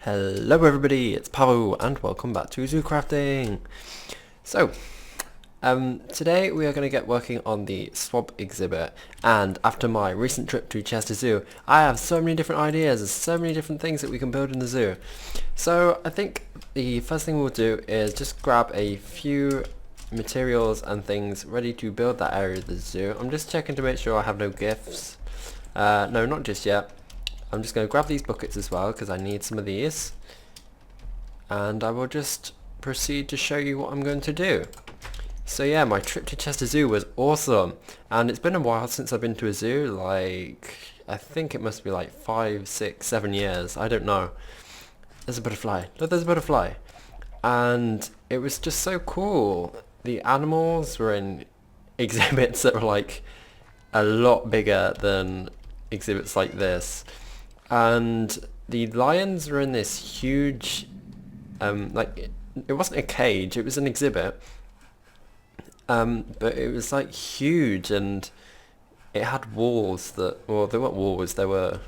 Hello everybody, it's Pavo and welcome back to ZooCrafting. So, today we are going to get working on the swamp exhibit, and after my recent trip to Chester Zoo, I have so many different ideas and so many different things that we can build in the zoo. So I think the first thing we'll do is just grab a few materials and things ready to build that area of the zoo. I'm just checking to make sure I have no gifts. No, not just yet. I'm just going to grab these buckets as well because I need some of these, and I will just proceed to show you what I'm going to do. So yeah, my trip to Chester Zoo was awesome, and it's been a while since I've been to a zoo. Like, I think it must be like 5, 6, 7 years, I don't know. There's a butterfly. Look, there's a butterfly. And it was just so cool. The animals were in exhibits that were like a lot bigger than exhibits like this. And the lions were in this huge, like, it wasn't a cage, it was an exhibit, but it was like huge, and it had walls that, well, they weren't walls, they were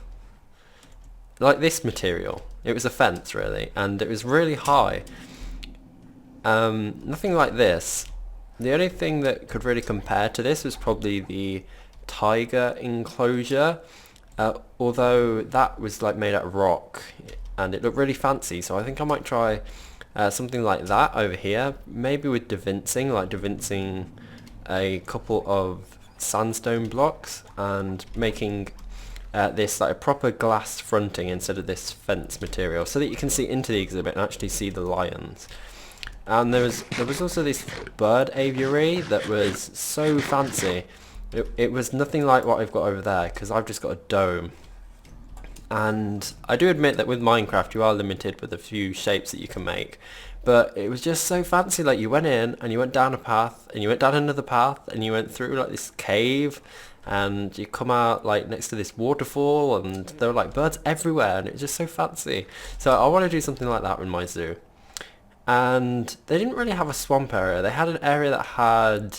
like this material. It was a fence really, and it was really high. Nothing like this. The only thing that could really compare to this was probably the tiger enclosure. Although that was like made out of rock and it looked really fancy, so I think I might try something like that over here, maybe with DaVincing, like DaVincing a couple of sandstone blocks and making this like a proper glass fronting instead of this fence material, so that you can see into the exhibit and actually see the lions. And there was also this bird aviary that was so fancy. It was nothing like what I've got over there, because I've just got a dome. And I do admit that with Minecraft you are limited with a few shapes that you can make. But it was just so fancy, like you went in and you went down a path and you went down another path and you went through like this cave and you come out like next to this waterfall, and there were like birds everywhere and it was just so fancy. So I want to do something like that in my zoo. And they didn't really have a swamp area. They had an area that had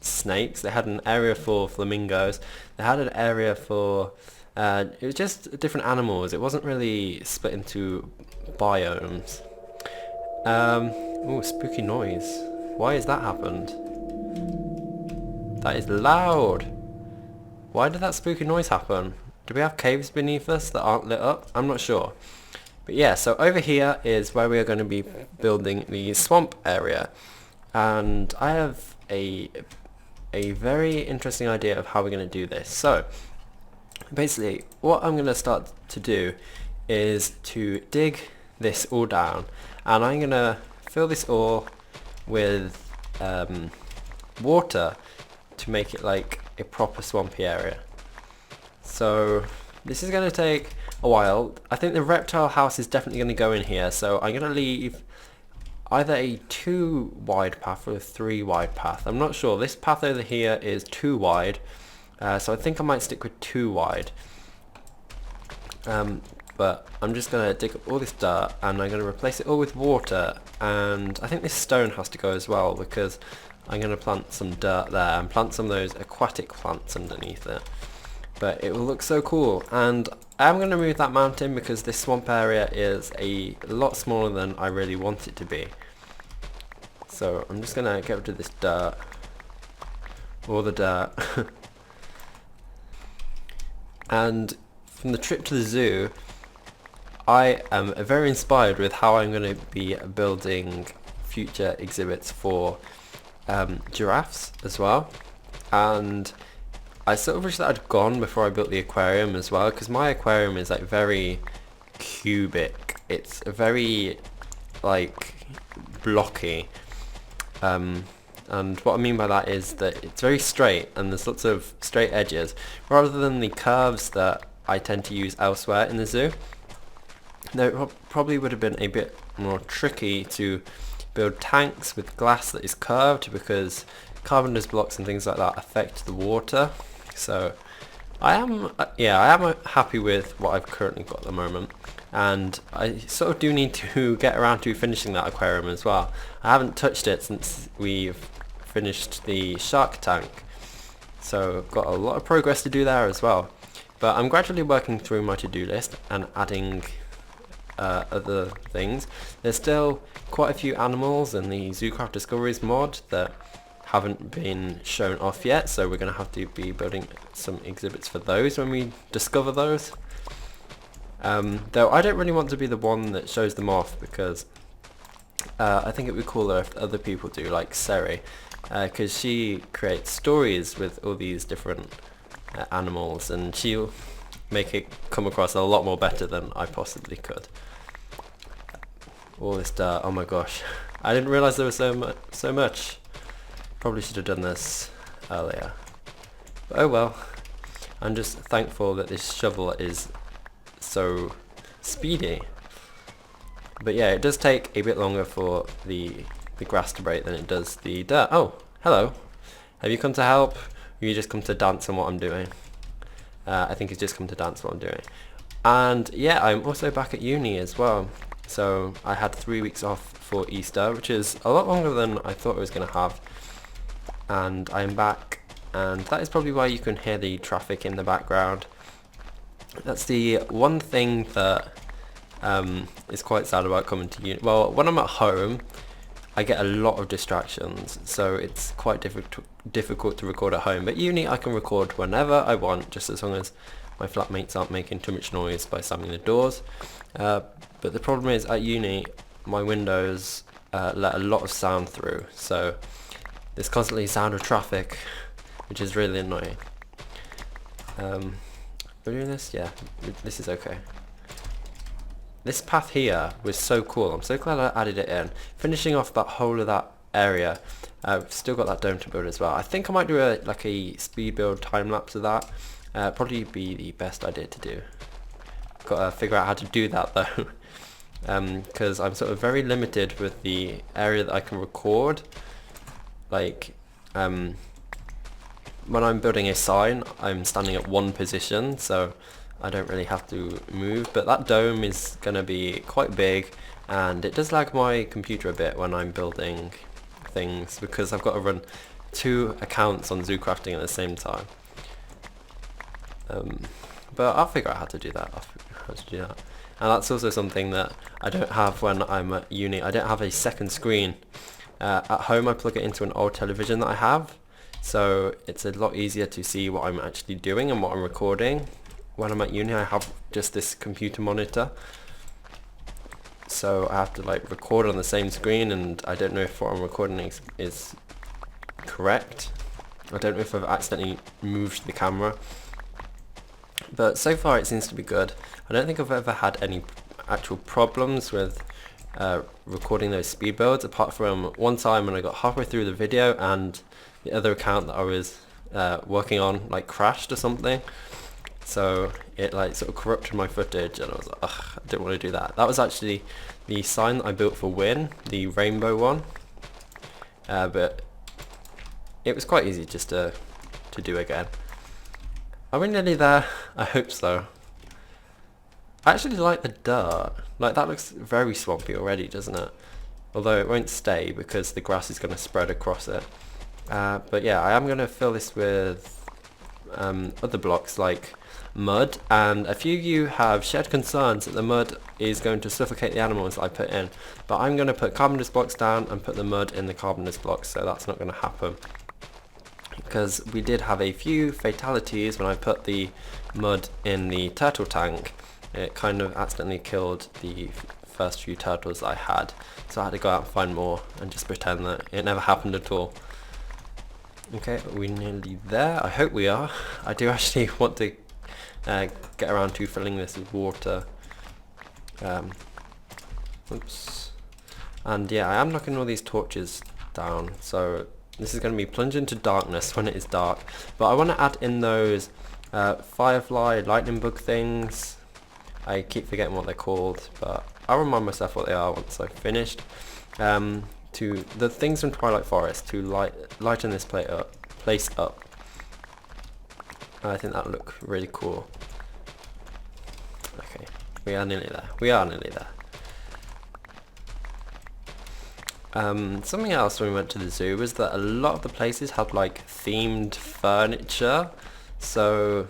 snakes, they had an area for flamingos, they had an area for it was just different animals. It wasn't really split into biomes. Oh, spooky noise. Why has that happened? That is loud. Why did that spooky noise happen? Do we have caves beneath us that aren't lit up? I'm not sure. But yeah, so over here is where we are going to be building the swamp area, and I have a very interesting idea of how we're going to do this. So basically what I'm going to start to do is to dig this all down, and I'm going to fill this all with water to make it like a proper swampy area. So this is going to take a while. I think the reptile house is definitely going to go in here, so I'm going to leave either a 2 wide path or a 3 wide path. I'm not sure. This path over here is 2 wide, so I think I might stick with 2 wide. But I'm just going to dig up all this dirt and I'm going to replace it all with water, and I think this stone has to go as well because I'm going to plant some dirt there and plant some of those aquatic plants underneath it. But it will look so cool, and I'm going to move that mountain because this swamp area is a lot smaller than I really want it to be. So I'm just going to get rid of this dirt, all the dirt. And from the trip to the zoo, I am very inspired with how I'm going to be building future exhibits for giraffes as well. And I sort of wish that I'd gone before I built the aquarium as well, because my aquarium is like very cubic. It's very like blocky. And what I mean by that is that it's very straight and there's lots of straight edges, rather than the curves that I tend to use elsewhere in the zoo. Now it probably would have been a bit more tricky to build tanks with glass that is curved, because Carpenter's blocks and things like that affect the water. So I am happy with what I've currently got at the moment, and I sort of do need to get around to finishing that aquarium as well. I haven't touched it since we've finished the shark tank, so I've got a lot of progress to do there as well. But I'm gradually working through my to-do list and adding other things. There's still quite a few animals in the ZooCraft Discoveries mod that haven't been shown off yet, so we're going to have to be building some exhibits for those when we discover those. Though I don't really want to be the one that shows them off, because I think it would be cooler if other people do, like Seri, because she creates stories with all these different animals, and she'll make it come across a lot more better than I possibly could. All this dirt, oh my gosh. I didn't realise there was so much. Probably should have done this earlier. But oh well. I'm just thankful that this shovel is so speedy. But yeah, it does take a bit longer for the grass to break than it does the dirt. Oh, hello. Have you come to help? Or you just come to dance on what I'm doing? I think he's just come to dance on what I'm doing. And yeah, I'm also back at uni as well. So I had 3 weeks off for Easter, which is a lot longer than I thought I was going to have. And I'm back, and that is probably why you can hear the traffic in the background. That's the one thing that is quite sad about coming to uni. Well, when I'm at home, I get a lot of distractions, so it's quite difficult to record at home. But uni, I can record whenever I want, just as long as my flatmates aren't making too much noise by slamming the doors. But the problem is, at uni, my windows let a lot of sound through, so there's constantly sound of traffic, which is really annoying. We're doing this? Yeah, this is okay. This path here was so cool. I'm so glad I added it in. Finishing off that whole of that area. I've still got that dome to build as well. I think I might do a speed build time lapse of that. Probably be the best idea to do. Got to figure out how to do that though. Because I'm sort of very limited with the area that I can record. Like, when I'm building a sign, I'm standing at one position, so I don't really have to move. But that dome is going to be quite big, and it does lag my computer a bit when I'm building things, because I've got to run 2 accounts on ZooCrafting at the same time. But I'll figure out how to do that. And that's also something that I don't have when I'm at uni. I don't have a second screen. At home I plug it into an old television that I have, so it's a lot easier to see what I'm actually doing and what I'm recording. When I'm at uni I have just this computer monitor, so I have to like record on the same screen, and I don't know if what I'm recording is correct. I don't know if I've accidentally moved the camera, but so far it seems to be good. I don't think I've ever had any actual problems with recording those speed builds, apart from one time when I got halfway through the video and the other account that I was working on like crashed or something, so it like sort of corrupted my footage, and I was like, ugh, I didn't want to do that. That was actually the sign that I built for Win, the rainbow one, but it was quite easy just to do again. Are we nearly there? I hope so. I actually like the dirt. Like, that looks very swampy already, doesn't it? Although it won't stay because the grass is going to spread across it. But yeah, I am going to fill this with other blocks like mud, and a few of you have shared concerns that the mud is going to suffocate the animals that I put in. But I'm going to put carpenter's blocks down and put the mud in the carpenter's blocks, so that's not going to happen. Because we did have a few fatalities when I put the mud in the turtle tank. It kind of accidentally killed the first few turtles that I had, so I had to go out and find more and just pretend that it never happened at all. Okay, are we nearly there? I hope we are. I do actually want to get around to filling this with water. Oops. And yeah, I am knocking all these torches down, so this is going to be plunged into darkness when it is dark. But I want to add in those firefly lightning bug things. I keep forgetting what they're called, but I'll remind myself what they are once I've finished. To the things from Twilight Forest to lighten this place up. I think that'll look really cool. Okay, we are nearly there. Something else when we went to the zoo was that a lot of the places had like themed furniture. So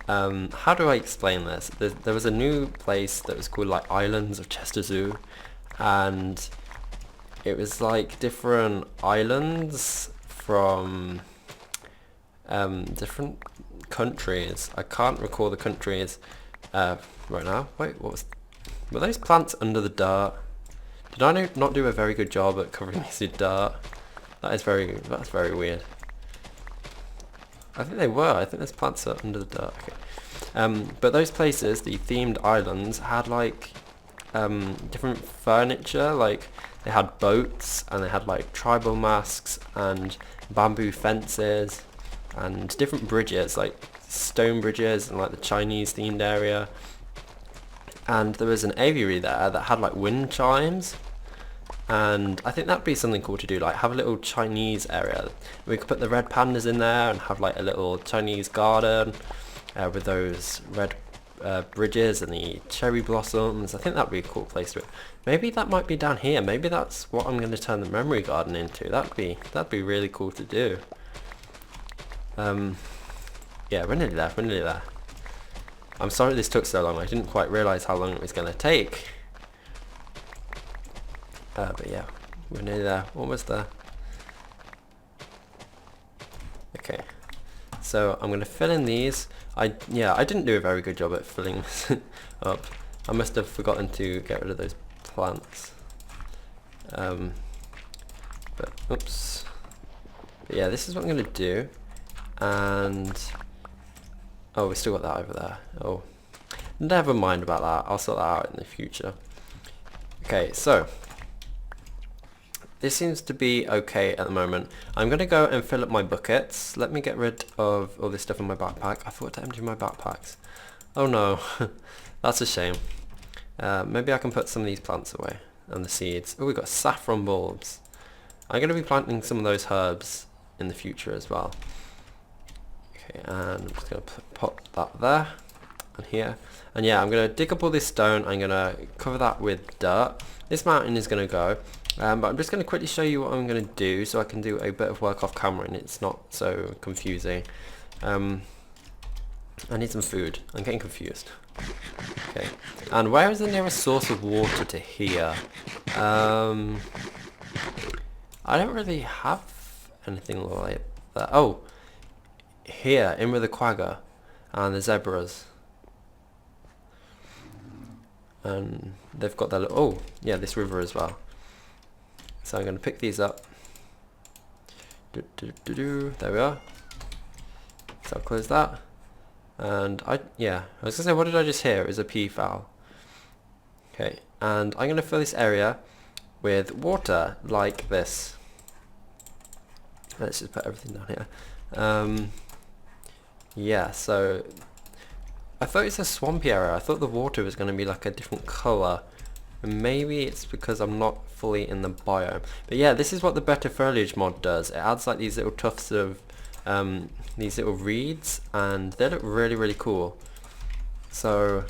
How do I explain this? There was a new place that was called like Islands of Chester Zoo, and it was like different islands from different countries. I can't recall the countries right now. Wait, were those plants under the dirt? Did I not do a very good job at covering these with dirt? That's very weird. I think they were. I think those plants are under the dirt. Okay. But those places, the themed islands, had like different furniture. Like they had boats, and they had like tribal masks and bamboo fences and different bridges, like stone bridges and like the Chinese themed area. And there was an aviary there that had like wind chimes. And I think that'd be something cool to do, like have a little Chinese area. We could put the red pandas in there and have like a little Chinese garden with those red bridges and the cherry blossoms. I think that'd be a cool place to it. Maybe that might be down here. Maybe that's what I'm going to turn the memory garden into. That'd be really cool to do. Yeah, we're nearly there. I'm sorry this took so long. I didn't quite realise how long it was going to take. But yeah, we're nearly there. Almost there. Okay, so I'm going to fill in these. I didn't do a very good job at filling this up. I must have forgotten to get rid of those plants. But oops. But yeah, this is what I'm going to do. And oh, we still got that over there. Oh, never mind about that. I'll sort that out in the future. Okay, so this seems to be okay at the moment. I'm going to go and fill up my buckets. Let me get rid of all this stuff in my backpack. I forgot to empty my backpacks. Oh no, that's a shame. Maybe I can put some of these plants away and the seeds. Oh, we've got saffron bulbs. I'm going to be planting some of those herbs in the future as well. Okay, and I'm just going to pop that there and here. And yeah, I'm going to dig up all this stone. I'm going to cover that with dirt. This mountain is going to go. But I'm just going to quickly show you what I'm going to do so I can do a bit of work off camera and it's not so confusing. I need some food. I'm getting confused. Okay. And where is the nearest source of water to here? I don't really have anything like that. Oh, here, in with the quagga and the zebras. And they've got their little, oh, yeah, this river as well. So I'm going to pick these up. There we are. So I'll close that. And I was going to say, what did I just hear? It was a peafowl. Okay, and I'm going to fill this area with water like this. Let's just put everything down here. Yeah, so I thought it's a swampy area. I thought the water was going to be like a different colour. Maybe it's because I'm not fully in the biome. But yeah, this is what the Better Foliage mod does. It adds like these little tufts of these little reeds, and they look really, really cool. So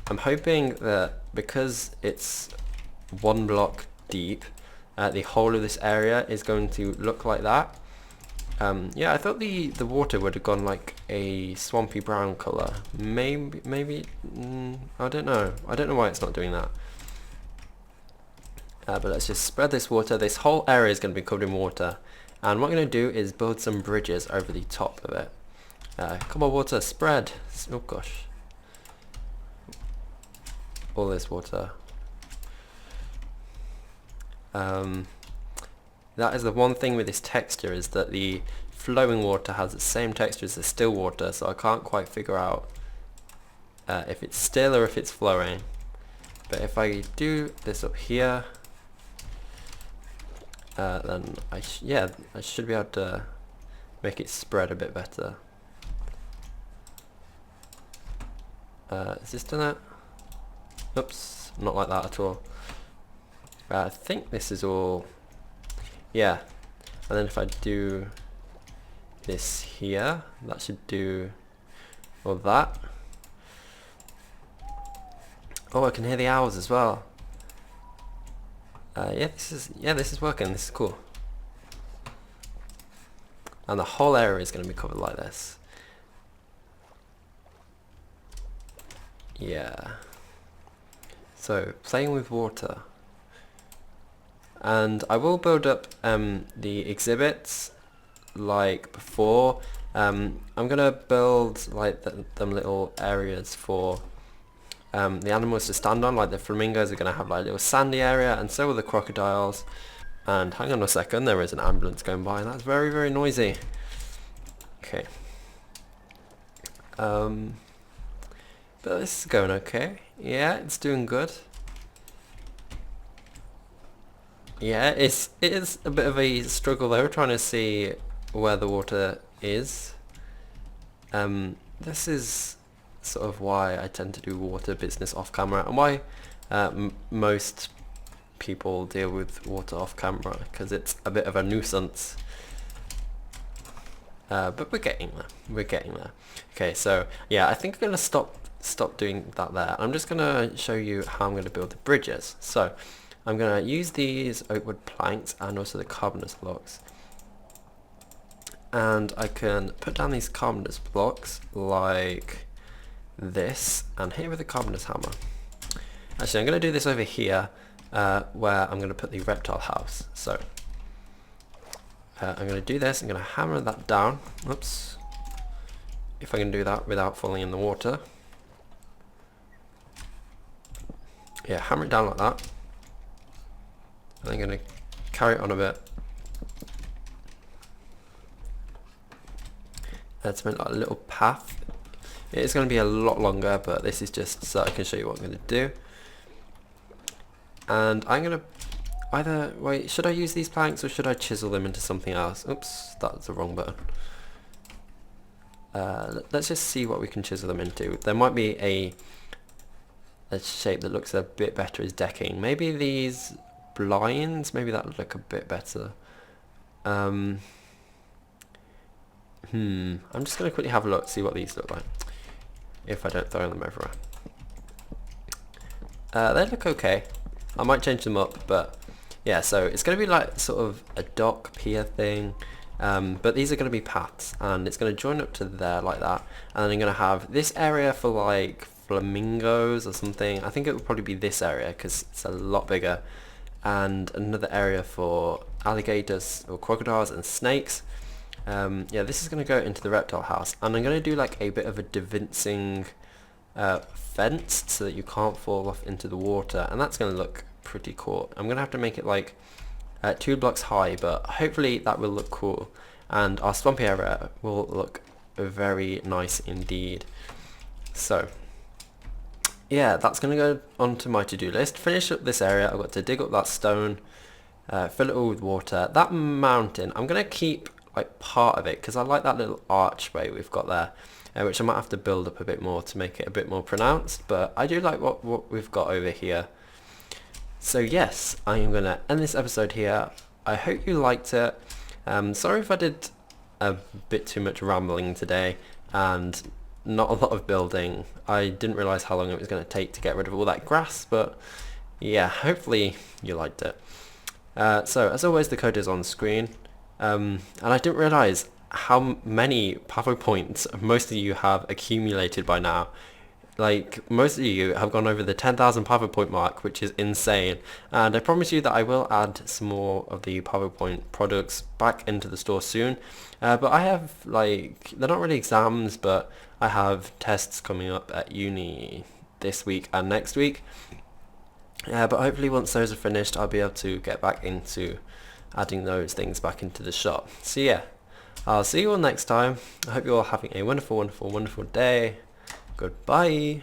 I'm hoping that because it's one block deep, the whole of this area is going to look like that. Yeah, I thought the water would have gone like a swampy brown colour. Maybe I don't know. I don't know why it's not doing that. But let's just spread this water. This whole area is going to be covered in water. And what I'm going to do is build some bridges over the top of it. Come on, water, spread. Oh gosh. All this water. That is the one thing with this texture, is that the flowing water has the same texture as the still water, so I can't quite figure out if it's still or if it's flowing. But if I do this up here, then I should be able to make it spread a bit better. Is this done that? Oops, not like that at all. I think this is all, yeah, and then if I do this here, that should do all that. Oh, I can hear the owls as well. This is working. This is cool. And the whole area is going to be covered like this. Yeah. So, playing with water. And I will build up the exhibits like before. I'm gonna build like them little areas for the animals to stand on. Like the flamingos are gonna have like a little sandy area, and so will the crocodiles. And hang on a second, there is an ambulance going by, and that's very, very noisy. Okay. But this is going okay. Yeah, it's doing good. Yeah, it is a bit of a struggle though, trying to see where the water is. This is sort of why I tend to do water business off camera, and why most people deal with water off camera, because it's a bit of a nuisance. But we're getting there. We're getting there. Okay, so yeah, I think I'm gonna stop doing that there. I'm just gonna show you how I'm gonna build the bridges. So I'm gonna use these oak wood planks and also the carbonous blocks. And I can put down these carbonous blocks like this, and hit with a carbonous hammer. Actually, I'm going to do this over here, where I'm going to put the reptile house. So I'm going to do this. I'm going to hammer that down. Oops. If I can do that without falling in the water. Yeah, hammer it down like that. And I'm going to carry it on a bit. Let's make like a little path. It is going to be a lot longer, but this is just so I can show you what I'm going to do. And I'm going to either, wait, should I use these planks or should I chisel them into something else? Oops, that's the wrong button. Let's just see what we can chisel them into. There might be a shape that looks a bit better as decking. Maybe these blinds, maybe that would look a bit better. I'm just going to quickly have a look, see what these look like, if I don't throw them everywhere. They look okay. I might change them up, but yeah, so it's going to be like sort of a dock pier thing, but these are going to be paths, and it's going to join up to there like that, and then I'm going to have this area for like flamingos or something. I think it would probably be this area because it's a lot bigger, and another area for alligators or crocodiles and snakes. Yeah, this is going to go into the reptile house, and I'm going to do like a bit of a DaVincing fence so that you can't fall off into the water, and that's going to look pretty cool. I'm going to have to make it like 2 blocks high, but hopefully that will look cool, and our swampy area will look very nice indeed. So yeah, that's going to go onto my to-do list. Finish up this area. I've got to dig up that stone, fill it all with water. That mountain, I'm going to keep like part of it because I like that little archway we've got there, which I might have to build up a bit more to make it a bit more pronounced, but I do like what we've got over here. So yes, I am going to end this episode here. I hope you liked it. Sorry if I did a bit too much rambling today and not a lot of building. I didn't realise how long it was going to take to get rid of all that grass, but yeah, hopefully you liked it. So as always, the code is on screen. And I didn't realise how many PowerPoints most of you have accumulated by now. Like, most of you have gone over the 10,000 PowerPoint mark, which is insane. And I promise you that I will add some more of the PowerPoint products back into the store soon. But I have, like, they're not really exams, but I have tests coming up at uni this week and next week. But hopefully once those are finished, I'll be able to get back into adding those things back into the shop. So yeah, I'll see you all next time. I hope you're all having a wonderful, wonderful, wonderful day. Goodbye.